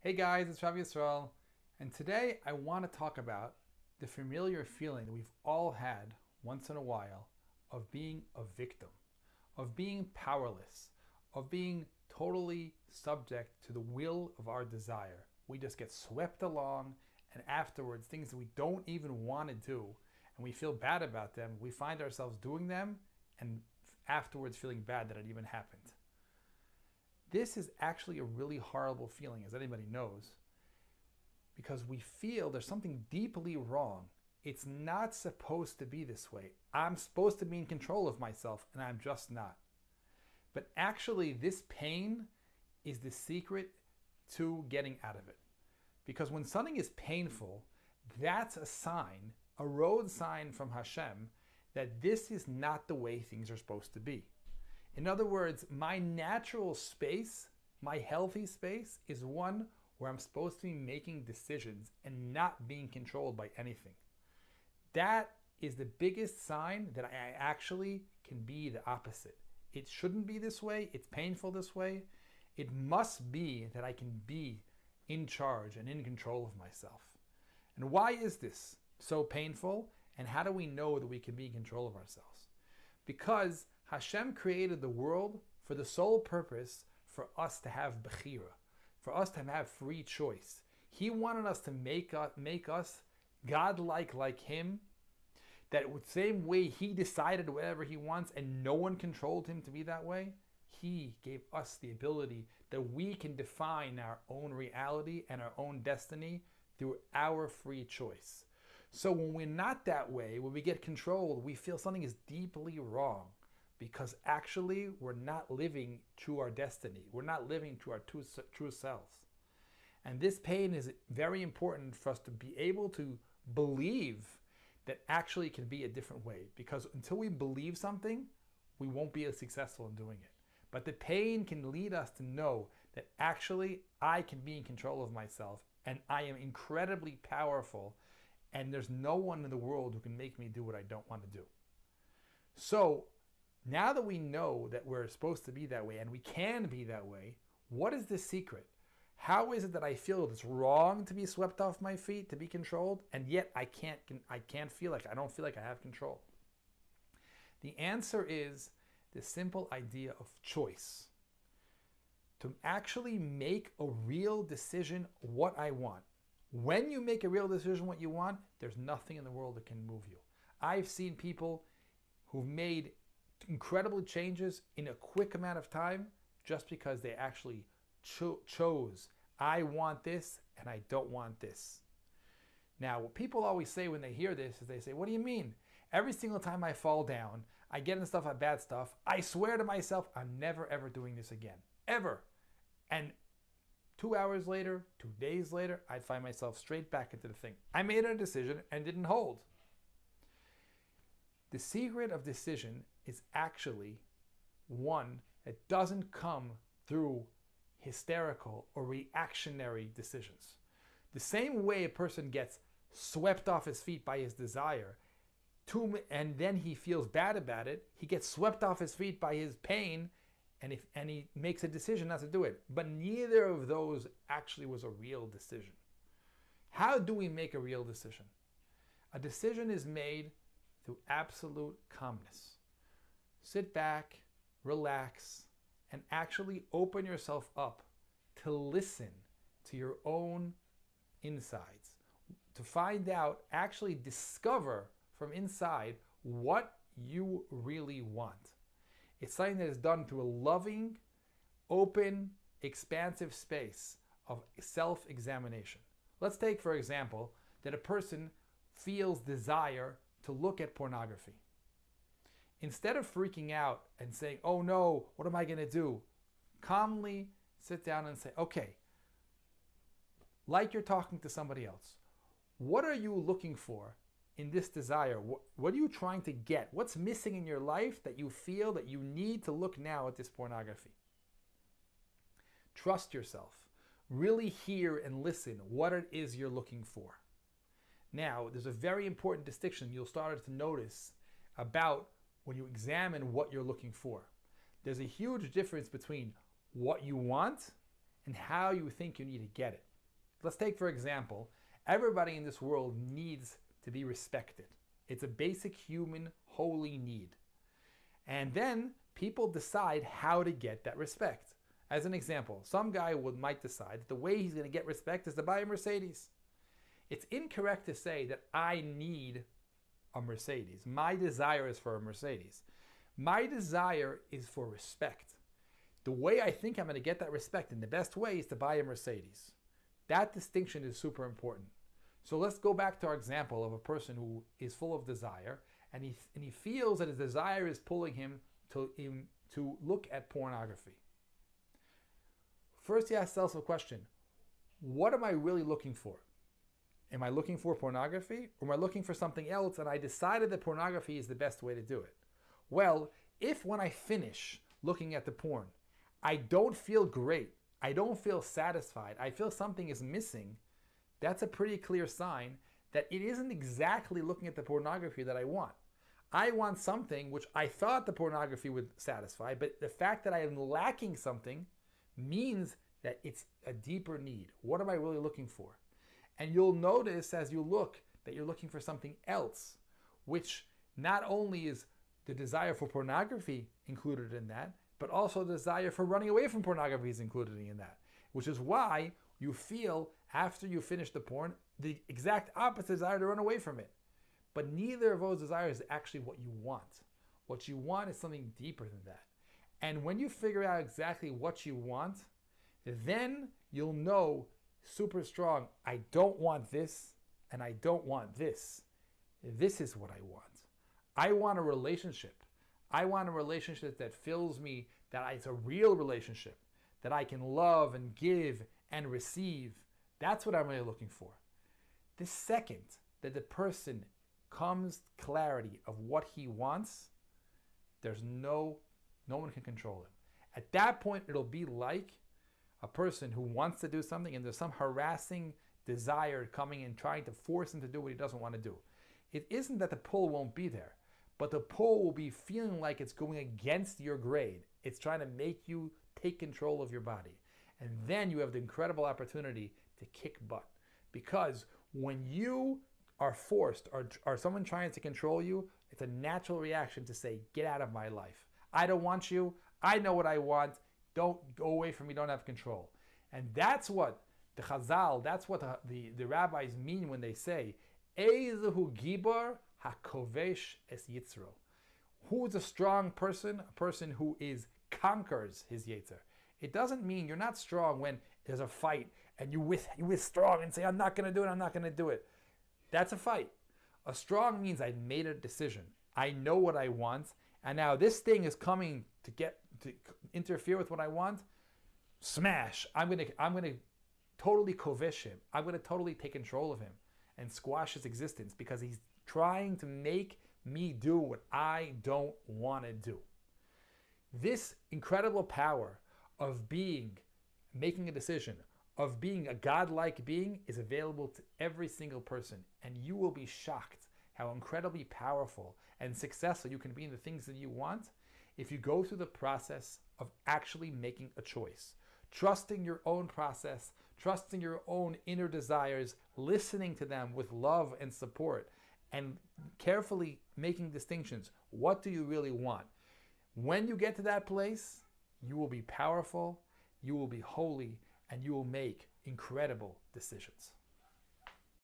Hey guys, it's Rav Yisrael, and today I want to talk about the familiar feeling that we've all had once in a while of being a victim, of being powerless, of being totally subject to the will of our desire. We just get swept along, and afterwards, things that we don't even want to do, and we feel bad about them, we find ourselves doing them, and afterwards feeling bad that it even happened. This is actually a really horrible feeling, as anybody knows, because we feel there's something deeply wrong. It's not supposed to be this way. I'm supposed to be in control of myself, and I'm just not. But actually, this pain is the secret to getting out of it. Because when something is painful, that's a sign, a road sign from Hashem, that this is not the way things are supposed to be. In other words, my natural space, my healthy space, is one where I'm supposed to be making decisions and not being controlled by anything. That is the biggest sign that I actually can be the opposite. It shouldn't be this way. It's painful this way. It must be that I can be in charge and in control of myself. And why is this so painful? And how do we know that we can be in control of ourselves? Because Hashem created the world for the sole purpose for us to have bechira, for us to have free choice. He wanted us to make us godlike like Him, that the same way He decided whatever He wants and no one controlled Him to be that way, He gave us the ability that we can define our own reality and our own destiny through our free choice. So when we're not that way, when we get controlled, we feel something is deeply wrong. Because actually, we're not living to our destiny. We're not living to our true selves. And this pain is very important for us to be able to believe that actually it can be a different way. Because until we believe something, we won't be as successful in doing it. But the pain can lead us to know that actually I can be in control of myself and I am incredibly powerful and there's no one in the world who can make me do what I don't want to do. So, now that we know that we're supposed to be that way and we can be that way, what is the secret? How is it that I feel it's wrong to be swept off my feet, to be controlled, and yet I don't feel like I have control? The answer is the simple idea of choice. To actually make a real decision what I want. When you make a real decision what you want, there's nothing in the world that can move you. I've seen people who've made incredible changes in a quick amount of time just because they actually chose, I want this and I don't want this. Now, what people always say when they hear this is they say, what do you mean? Every single time I fall down, I get into bad stuff, I swear to myself, I'm never ever doing this again. Ever. And 2 hours later, 2 days later, I'd find myself straight back into the thing. I made a decision and didn't hold. The secret of decision is actually one that doesn't come through hysterical or reactionary decisions. The same way a person gets swept off his feet by his desire, and then he feels bad about it, he gets swept off his feet by his pain, and he makes a decision not to do it. But neither of those actually was a real decision. How do we make a real decision? A decision is made through absolute calmness. Sit back, relax, and actually open yourself up to listen to your own insides, to find out, actually discover from inside what you really want. It's something that is done through a loving, open, expansive space of self-examination. Let's take, for example, that a person feels desire to look at pornography. Instead of freaking out and saying, oh no, what am I going to do? Calmly sit down and say, okay, like you're talking to somebody else, what are you looking for in this desire? What are you trying to get? What's missing in your life that you feel that you need to look now at this pornography? Trust yourself. Really hear and listen what it is you're looking for. Now, there's a very important distinction you'll start to notice about when you examine what you're looking for. There's a huge difference between what you want and how you think you need to get it. Let's take, for example, everybody in this world needs to be respected. It's a basic human, holy need. And then people decide how to get that respect. As an example, some guy might decide that the way he's going to get respect is to buy a Mercedes. It's incorrect to say that I need a Mercedes. My desire is for a Mercedes. My desire is for respect. The way I think I'm going to get that respect in the best way is to buy a Mercedes. That distinction is super important. So let's go back to our example of a person who is full of desire, and he feels that his desire is pulling him to look at pornography. First, he has to ask himself a question: what am I really looking for? Am I looking for pornography, or am I looking for something else, and I decided that pornography is the best way to do it? Well, if when I finish looking at the porn, I don't feel great, I don't feel satisfied, I feel something is missing, that's a pretty clear sign that it isn't exactly looking at the pornography that I want. I want something which I thought the pornography would satisfy, but the fact that I am lacking something means that it's a deeper need. What am I really looking for? And you'll notice as you look that you're looking for something else, which not only is the desire for pornography included in that, but also the desire for running away from pornography is included in that, which is why you feel after you finish the porn the exact opposite desire to run away from it. But neither of those desires is actually what you want. What you want is something deeper than that. And when you figure out exactly what you want, then you'll know super strong, I don't want this and I don't want this. This is what I want. I want a relationship. I want a relationship that fills me, that it's a real relationship, that I can love and give and receive. That's what I'm really looking for. The second that the person comes to clarity of what he wants, there's no one can control him. At that point, it'll be like a person who wants to do something and there's some harassing desire coming and trying to force him to do what he doesn't want to do. It isn't that the pull won't be there, but the pull will be feeling like it's going against your grade. It's trying to make you take control of your body. And then you have the incredible opportunity to kick butt. Because when you are forced or someone trying to control you, it's a natural reaction to say, get out of my life. I don't want you. I know what I want. Don't go away from me. Don't have control. And that's what the Chazal, that's what the rabbis mean when they say, Eizehu Gibor HaKovesh Es Yitzro. Who is a strong person? A person who conquers his Yetzer. It doesn't mean you're not strong when there's a fight and you withdraw and say, I'm not going to do it, I'm not going to do it. That's a fight. A strong means I made a decision. I know what I want, and now this thing is coming to interfere with what I want. Smash. I'm gonna totally kovesh him. I'm gonna totally take control of him and squash his existence because he's trying to make me do what I don't want to do. This incredible power of making a decision, of being a godlike being is available to every single person, and you will be shocked how incredibly powerful and successful you can be in the things that you want if you go through the process of actually making a choice, trusting your own process, trusting your own inner desires, listening to them with love and support, and carefully making distinctions. What do you really want? When you get to that place, you will be powerful, you will be holy, and you will make incredible decisions.